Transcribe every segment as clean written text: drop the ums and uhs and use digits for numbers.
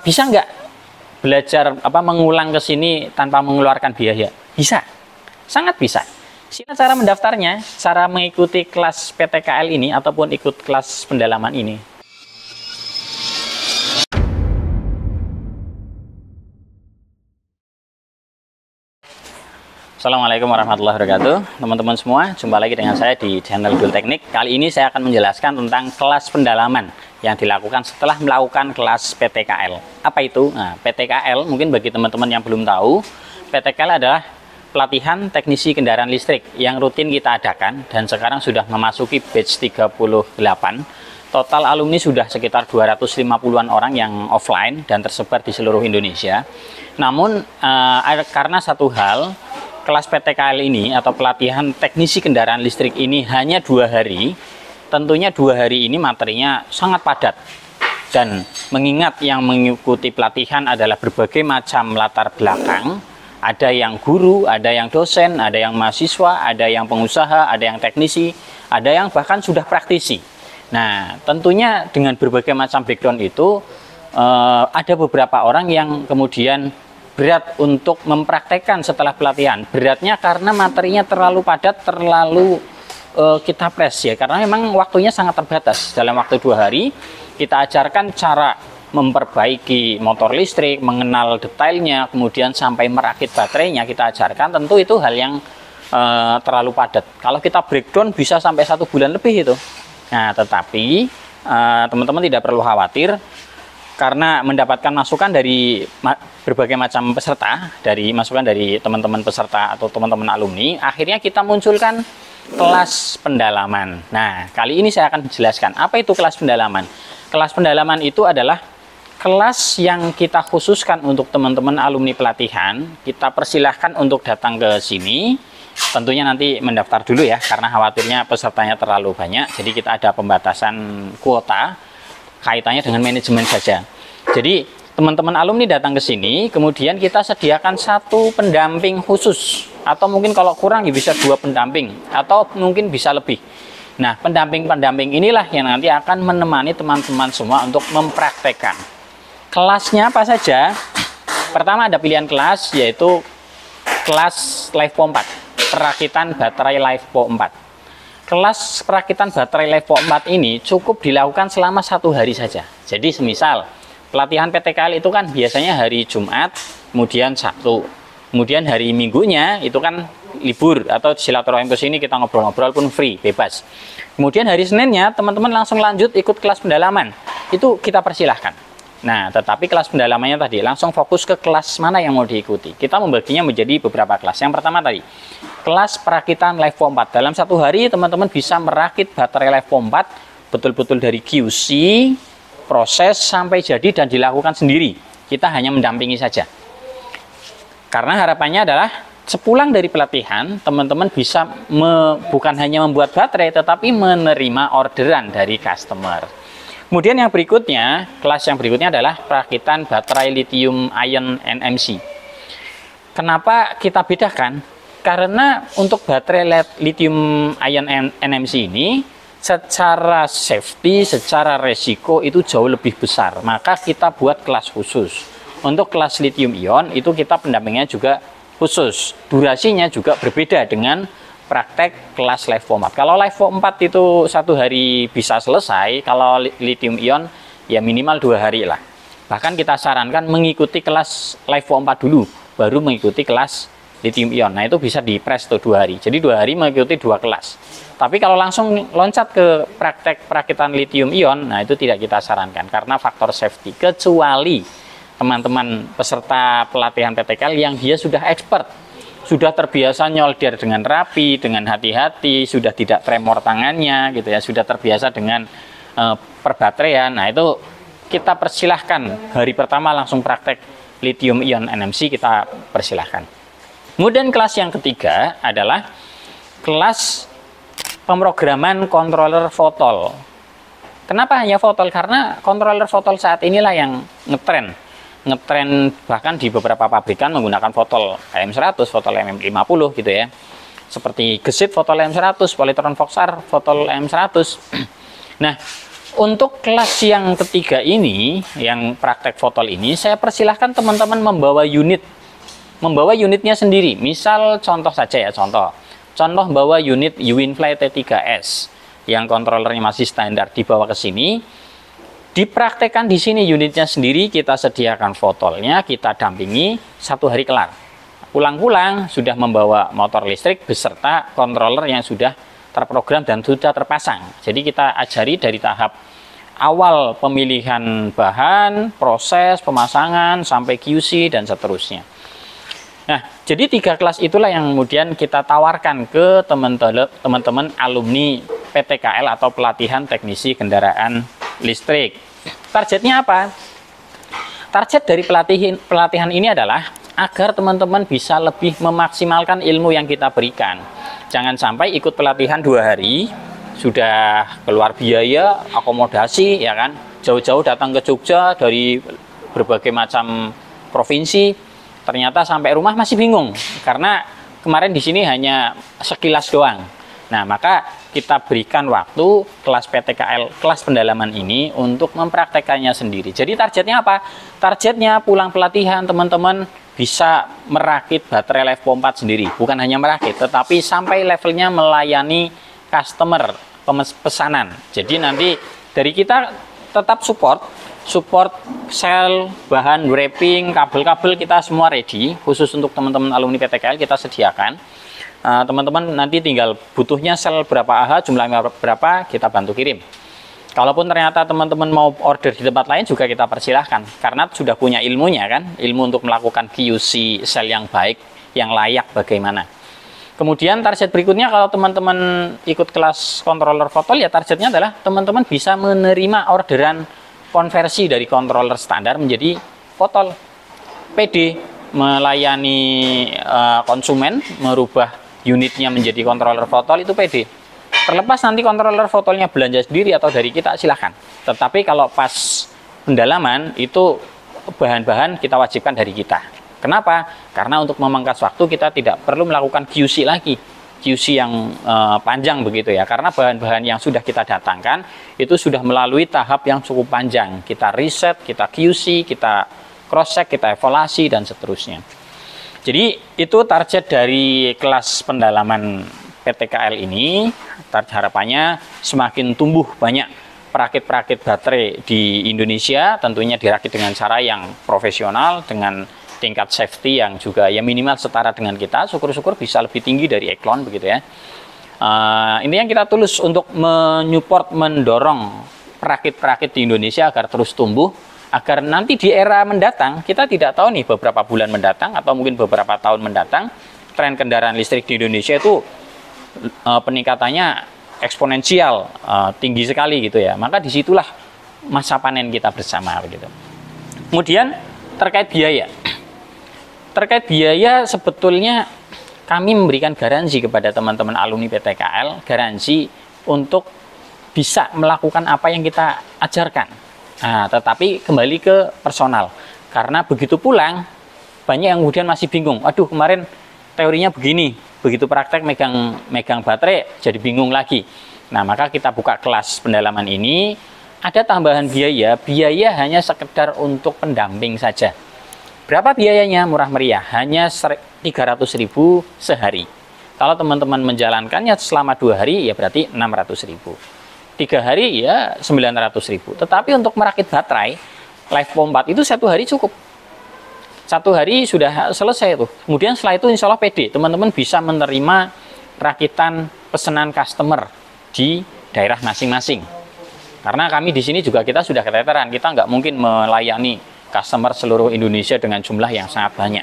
Bisa nggak belajar mengulang ke sini tanpa mengeluarkan biaya? Bisa, sangat bisa. Sini cara mendaftarnya, cara mengikuti kelas PTKL ini ataupun ikut kelas pendalaman ini. Assalamualaikum warahmatullahi wabarakatuh. Teman-teman semua, jumpa lagi dengan saya di channel Dul Teknik. Kali ini saya akan menjelaskan tentang kelas pendalaman yang dilakukan setelah melakukan kelas PTKL. Apa itu? Nah, PTKL mungkin bagi teman-teman yang belum tahu, PTKL adalah pelatihan teknisi kendaraan listrik yang rutin kita adakan dan sekarang sudah memasuki batch 38. Total alumni sudah sekitar 250-an orang yang offline dan tersebar di seluruh Indonesia. Namun karena satu hal, kelas PTKL ini atau pelatihan teknisi kendaraan listrik ini hanya 2 hari. Tentunya 2 hari ini materinya sangat padat. Dan mengingat yang mengikuti pelatihan adalah berbagai macam latar belakang. Ada yang guru, ada yang dosen, ada yang mahasiswa, ada yang pengusaha, ada yang teknisi, ada yang bahkan sudah praktisi. Nah, tentunya dengan berbagai macam background itu ada beberapa orang yang kemudian berat untuk mempraktekkan setelah pelatihan. Beratnya karena materinya terlalu padat, terlalu kita press ya, karena memang waktunya sangat terbatas. Dalam waktu 2 hari kita ajarkan cara memperbaiki motor listrik, mengenal detailnya, kemudian sampai merakit baterainya kita ajarkan. Tentu itu hal yang terlalu padat. Kalau kita breakdown bisa sampai 1 bulan lebih itu. Nah, tetapi teman-teman tidak perlu khawatir, karena mendapatkan masukan dari berbagai macam peserta, dari masukan dari teman-teman peserta atau teman-teman alumni, akhirnya kita munculkan kelas pendalaman. Nah, kali ini saya akan menjelaskan apa itu kelas pendalaman. Kelas pendalaman itu adalah kelas yang kita khususkan untuk teman-teman alumni pelatihan. Kita persilahkan untuk datang ke sini. Tentunya nanti mendaftar dulu ya, karena khawatirnya pesertanya terlalu banyak. Jadi kita ada pembatasan kuota kaitannya dengan manajemen saja. Jadi teman-teman alumni datang ke sini, kemudian kita sediakan 1 pendamping khusus, atau mungkin kalau kurang ya bisa 2 pendamping, atau mungkin bisa lebih. Nah, pendamping-pendamping inilah yang nanti akan menemani teman-teman semua untuk mempraktekkan. Kelasnya apa saja? Pertama ada pilihan kelas, yaitu kelas LiFePO 4, perakitan baterai LiFePO 4. Kelas perakitan baterai LiFePO 4 ini cukup dilakukan selama 1 hari saja. Jadi semisal pelatihan PTKL itu kan biasanya hari Jumat, kemudian Sabtu, kemudian hari Minggunya itu kan libur atau silaturahim ke sini kita ngobrol-ngobrol pun free, bebas. Kemudian hari Seninnya teman-teman langsung lanjut ikut kelas pendalaman. Itu kita persilahkan. Nah, tetapi kelas pendalamannya tadi langsung fokus ke kelas mana yang mau diikuti. Kita membaginya menjadi beberapa kelas. Yang pertama tadi, kelas perakitan LiFePO 4. Dalam 1 hari teman-teman bisa merakit baterai LiFePO 4 betul-betul dari QC, proses sampai jadi dan dilakukan sendiri. Kita hanya mendampingi saja. Karena harapannya adalah sepulang dari pelatihan, teman-teman bisa bukan hanya membuat baterai, tetapi menerima orderan dari customer. Kemudian yang berikutnya, kelas yang berikutnya adalah perakitan baterai lithium ion NMC. Kenapa kita bedakan? Karena untuk baterai lithium ion NMC ini secara safety, secara resiko itu jauh lebih besar. Maka kita buat kelas khusus. Untuk kelas lithium ion itu kita pendampingnya juga khusus. Durasinya juga berbeda dengan praktek kelas LiFePO 4. Kalau LiFePO 4 itu 1 hari bisa selesai, kalau lithium ion ya minimal 2 hari lah. Bahkan kita sarankan mengikuti kelas LiFePO 4 dulu, baru mengikuti kelas lithium ion. Nah, itu bisa di-press tuh 2 hari. Jadi 2 hari mengikuti 2 kelas. Tapi kalau langsung loncat ke praktek perakitan lithium ion, nah itu tidak kita sarankan karena faktor safety. Kecuali teman-teman peserta pelatihan PTKL yang dia sudah expert, sudah terbiasa nyolder dengan rapi, dengan hati-hati, sudah tidak tremor tangannya gitu ya, sudah terbiasa dengan perbateraian. Nah, itu kita persilahkan hari pertama langsung praktek lithium ion NMC, kita persilahkan. Kemudian kelas yang ketiga adalah kelas pemrograman controller fotol. Kenapa hanya fotol? Karena controller fotol saat inilah yang ngetren bahkan di beberapa pabrikan menggunakan fotol LM100, fotol MM50 gitu ya. Seperti Gesit fotol LM100, Polytron Voxar fotol LM100. Nah, Untuk kelas yang ketiga ini, yang praktek fotol ini, saya persilahkan teman-teman membawa unit. Membawa unitnya sendiri. Misal contoh saja ya, contoh bawa unit Uwinfly T3S yang kontrolernya masih standar, dibawa ke sini. Dipraktekkan di sini unitnya sendiri, kita sediakan fotolnya, kita dampingi, 1 hari kelar. Pulang-pulang sudah membawa motor listrik beserta controller yang sudah terprogram dan sudah terpasang. Jadi kita ajari dari tahap awal pemilihan bahan, proses pemasangan, sampai QC dan seterusnya. Nah, jadi 3 kelas itulah yang kemudian kita tawarkan ke teman-teman alumni PTKL atau pelatihan teknisi kendaraan listrik. Targetnya apa? Target dari pelatihan ini adalah agar teman-teman bisa lebih memaksimalkan ilmu yang kita berikan. Jangan sampai ikut pelatihan 2 hari, sudah keluar biaya, akomodasi, ya kan, jauh-jauh datang ke Jogja dari berbagai macam provinsi, ternyata sampai rumah masih bingung, karena kemarin di sini hanya sekilas doang. Nah, maka kita berikan waktu kelas PTKL, kelas pendalaman ini untuk mempraktekannya sendiri. Jadi targetnya apa? Targetnya pulang pelatihan teman-teman bisa merakit baterai Life 4 sendiri. Bukan hanya merakit, tetapi sampai levelnya melayani customer, pesanan. Jadi nanti dari kita tetap support sel, bahan wrapping, kabel-kabel kita semua ready. Khusus untuk teman-teman alumni PTKL kita sediakan. Teman-teman nanti tinggal butuhnya sel berapa AH, jumlahnya berapa, kita bantu kirim. Kalaupun ternyata teman-teman mau order di tempat lain juga kita persilahkan, karena sudah punya ilmunya kan, ilmu untuk melakukan QC sel yang baik, yang layak bagaimana. Kemudian target berikutnya, kalau teman-teman ikut kelas controller fotol, ya targetnya adalah teman-teman bisa menerima orderan konversi dari controller standar menjadi fotol. PD, melayani konsumen, merubah unitnya menjadi controller fotol, itu PD. Terlepas nanti controller fotolnya belanja sendiri atau dari kita, silahkan. Tetapi kalau pas pendalaman, itu bahan-bahan kita wajibkan dari kita. Kenapa? Karena untuk memangkas waktu kita tidak perlu melakukan QC lagi. QC yang panjang begitu ya. Karena bahan-bahan yang sudah kita datangkan, itu sudah melalui tahap yang cukup panjang. Kita riset, kita QC, kita cross-check, kita evaluasi, dan seterusnya. Jadi itu target dari kelas pendalaman PTKL ini. Harapannya semakin tumbuh banyak perakit-perakit baterai di Indonesia, tentunya dirakit dengan cara yang profesional, dengan tingkat safety yang juga ya minimal setara dengan kita. Syukur-syukur bisa lebih tinggi dari Eklon begitu ya. Ini yang kita tulus untuk menyupport, mendorong perakit-perakit di Indonesia agar terus tumbuh, agar nanti di era mendatang, kita tidak tahu nih beberapa bulan mendatang atau mungkin beberapa tahun mendatang, tren kendaraan listrik di Indonesia itu peningkatannya eksponensial, tinggi sekali gitu ya. Maka disitulah masa panen kita bersama begitu. Kemudian terkait biaya sebetulnya kami memberikan garansi kepada teman-teman alumni PTKL, garansi untuk bisa melakukan apa yang kita ajarkan. Nah, tetapi kembali ke personal, karena begitu pulang banyak yang kemudian masih bingung. Aduh, kemarin teorinya begini, begitu praktek megang baterai jadi bingung lagi. Nah, maka kita buka kelas pendalaman ini. Ada tambahan biaya hanya sekedar untuk pendamping saja. Berapa biayanya? Murah meriah, hanya 300.000 sehari. Kalau teman-teman menjalankannya selama 2 hari, ya berarti 600.000. 3 hari ya 900.000. Tetapi untuk merakit baterai Life 4 itu 1 hari cukup. 1 hari sudah selesai tuh. Kemudian setelah itu insya Allah PD, teman-teman bisa menerima rakitan pesanan customer di daerah masing-masing. Karena kami di sini juga kita sudah keteteran, kita nggak mungkin melayani customer seluruh Indonesia dengan jumlah yang sangat banyak.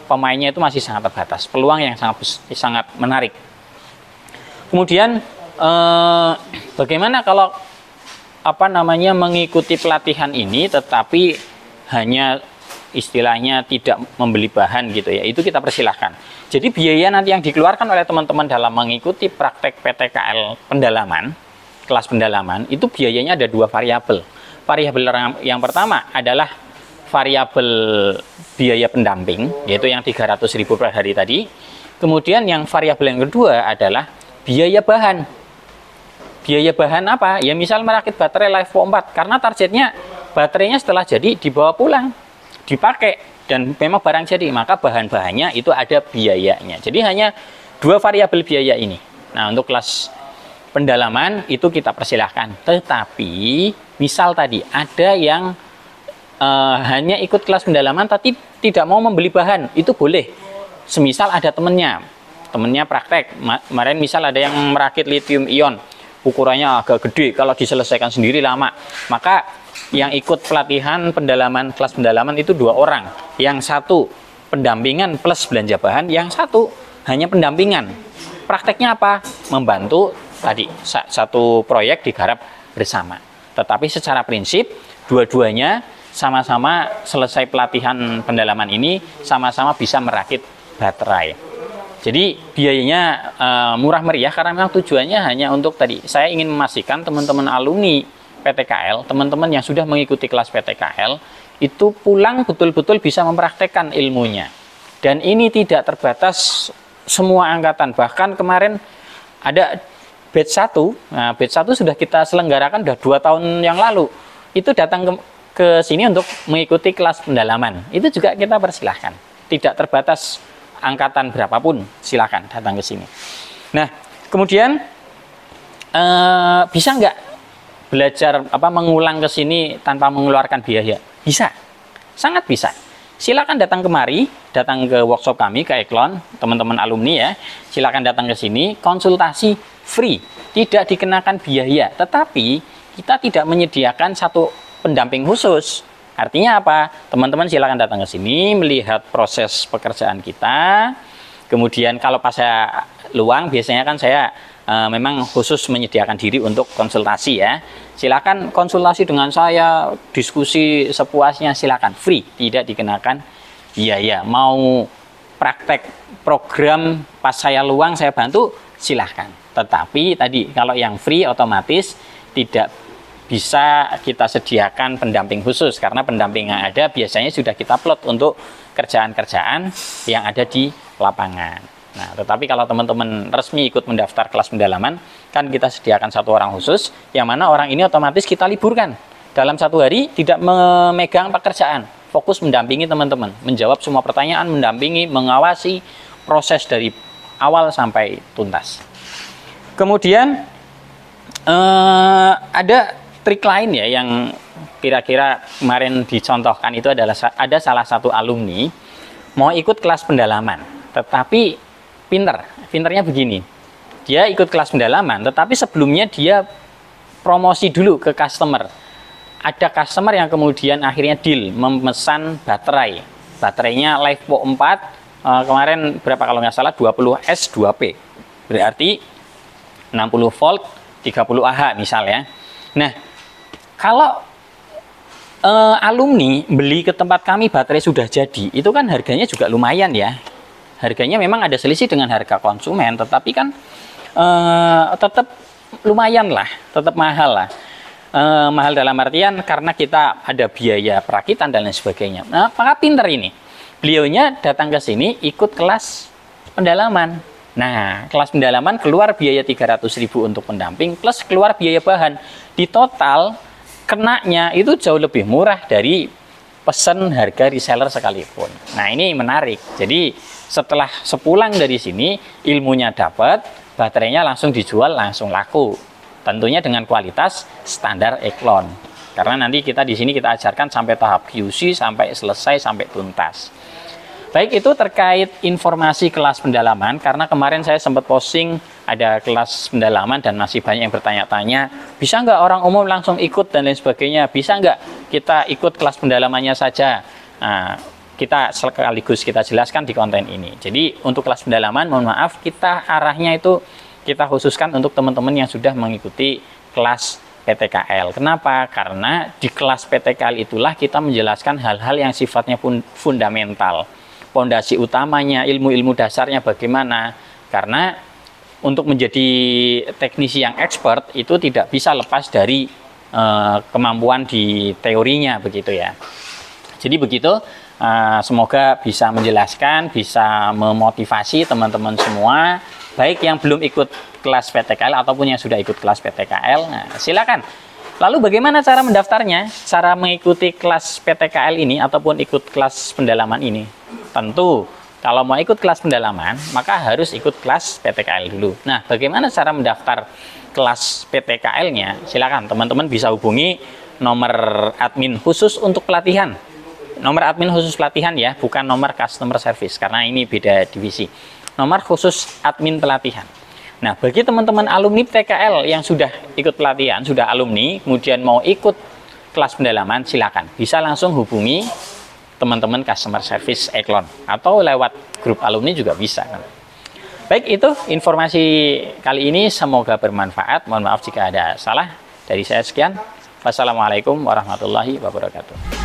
Pemainnya itu masih sangat terbatas, peluang yang sangat menarik. Kemudian bagaimana kalau mengikuti pelatihan ini tetapi hanya istilahnya tidak membeli bahan gitu ya, itu kita persilahkan. Jadi biaya nanti yang dikeluarkan oleh teman-teman dalam mengikuti praktek PTKL pendalaman, kelas pendalaman, itu biayanya ada 2 variabel. Variabel yang pertama adalah variabel biaya pendamping, yaitu yang 300.000 per hari tadi. Kemudian yang variabel yang kedua adalah biaya bahan. biaya bahan apa? Ya misal merakit baterai LiFePO 4 karena targetnya baterainya setelah jadi dibawa pulang, dipakai dan memang barang jadi, maka bahan-bahannya itu ada biayanya. Jadi hanya dua variabel biaya ini. Nah, untuk kelas pendalaman itu kita persilahkan. Tetapi misal tadi ada yang hanya ikut kelas pendalaman tapi tidak mau membeli bahan, itu boleh. Semisal ada temennya praktek, kemarin misal ada yang merakit lithium ion, ukurannya agak gede, kalau diselesaikan sendiri lama, maka yang ikut pelatihan pendalaman, kelas pendalaman itu 2 orang, yang satu pendampingan plus belanja bahan, yang satu hanya pendampingan. Prakteknya apa? Membantu tadi satu proyek digarap bersama. Tetapi secara prinsip dua-duanya sama-sama selesai pelatihan pendalaman ini, sama-sama bisa merakit baterai. Jadi biayanya murah meriah karena memang tujuannya hanya untuk tadi, saya ingin memastikan teman-teman alumni PTKL, teman-teman yang sudah mengikuti kelas PTKL, itu pulang betul-betul bisa mempraktekkan ilmunya. Dan ini tidak terbatas semua angkatan, bahkan kemarin ada batch 1, nah batch 1 sudah kita selenggarakan sudah 2 tahun yang lalu, itu datang ke sini untuk mengikuti kelas pendalaman, itu juga kita persilahkan, tidak terbatas angkatan berapapun, silakan datang ke sini. Nah, kemudian bisa nggak belajar mengulang ke sini tanpa mengeluarkan biaya? Bisa, sangat bisa. Silakan datang kemari, datang ke workshop kami ke Eklon, teman-teman alumni ya. Silakan datang ke sini, konsultasi free, tidak dikenakan biaya. Tetapi kita tidak menyediakan satu pendamping khusus. Artinya apa? Teman-teman silakan datang ke sini, melihat proses pekerjaan kita. Kemudian kalau pas saya luang, biasanya kan saya memang khusus menyediakan diri untuk konsultasi ya. Silakan konsultasi dengan saya, diskusi sepuasnya, silakan, free, tidak dikenakan biaya. Mau praktek program pas saya luang saya bantu, silahkan. Tetapi tadi kalau yang free otomatis tidak bisa kita sediakan pendamping khusus, karena pendamping yang ada biasanya sudah kita plot untuk kerjaan-kerjaan yang ada di lapangan. Nah, tetapi kalau teman-teman resmi ikut mendaftar kelas pendalaman, kan kita sediakan satu orang khusus, yang mana orang ini otomatis kita liburkan. Dalam 1 hari tidak memegang pekerjaan, fokus mendampingi teman-teman, menjawab semua pertanyaan, mendampingi, mengawasi proses dari awal sampai tuntas. Kemudian ada trik lain ya yang kira-kira kemarin dicontohkan, itu adalah ada salah satu alumni mau ikut kelas pendalaman, tetapi pinternya begini, dia ikut kelas pendalaman tetapi sebelumnya dia promosi dulu ke customer. Ada customer yang kemudian akhirnya deal memesan baterainya LiFePO 4 kemarin berapa kalau nggak salah 20S 2P, berarti 60 volt 30 Ah misalnya. Nah, kalau alumni beli ke tempat kami baterai sudah jadi, itu kan harganya juga lumayan ya. Harganya memang ada selisih dengan harga konsumen, tetapi kan tetap lumayan lah, tetap mahal lah. Mahal dalam artian karena kita ada biaya perakitan dan lain sebagainya. Nah, maka pinter ini. Beliaunya datang ke sini ikut kelas pendalaman. Nah, kelas pendalaman keluar biaya 300.000 untuk pendamping plus keluar biaya bahan. Di total kenanya itu jauh lebih murah dari pesan harga reseller sekalipun. Nah, ini menarik. Jadi setelah sepulang dari sini ilmunya dapat, baterainya langsung dijual, langsung laku. Tentunya dengan kualitas standar Eklon. Karena nanti kita di sini kita ajarkan sampai tahap QC, sampai selesai, sampai tuntas. Baik, itu terkait informasi kelas pendalaman, karena kemarin saya sempat posting ada kelas pendalaman dan masih banyak yang bertanya-tanya, bisa nggak orang umum langsung ikut dan lain sebagainya, bisa nggak kita ikut kelas pendalamannya saja. Nah, kita sekaligus kita jelaskan di konten ini. Jadi untuk kelas pendalaman, mohon maaf, kita arahnya itu kita khususkan untuk teman-teman yang sudah mengikuti kelas PTKL. Kenapa? Karena di kelas PTKL itulah kita menjelaskan hal-hal yang sifatnya fundamental. Pondasi utamanya, ilmu-ilmu dasarnya bagaimana. Karena untuk menjadi teknisi yang expert itu tidak bisa lepas dari kemampuan di teorinya, begitu ya. Jadi begitu, semoga bisa menjelaskan, bisa memotivasi teman-teman semua baik yang belum ikut kelas PTKL ataupun yang sudah ikut kelas PTKL. Nah, silakan. Lalu bagaimana cara mendaftarnya? Cara mengikuti kelas PTKL ini ataupun ikut kelas pendalaman ini? Tentu kalau mau ikut kelas pendalaman, maka harus ikut kelas PTKL dulu. Nah, bagaimana cara mendaftar kelas PTKL-nya? Silakan teman-teman bisa hubungi nomor admin khusus untuk pelatihan. Nomor admin khusus pelatihan ya, bukan nomor customer service karena ini beda divisi. Nomor khusus admin pelatihan. Nah, bagi teman-teman alumni PTKL yang sudah ikut pelatihan, sudah alumni, kemudian mau ikut kelas pendalaman, silakan. Bisa langsung hubungi teman-teman customer service Eklon atau lewat grup alumni juga bisa. Baik, itu informasi kali ini, semoga bermanfaat. Mohon maaf jika ada salah. Dari saya sekian. Wassalamualaikum warahmatullahi wabarakatuh.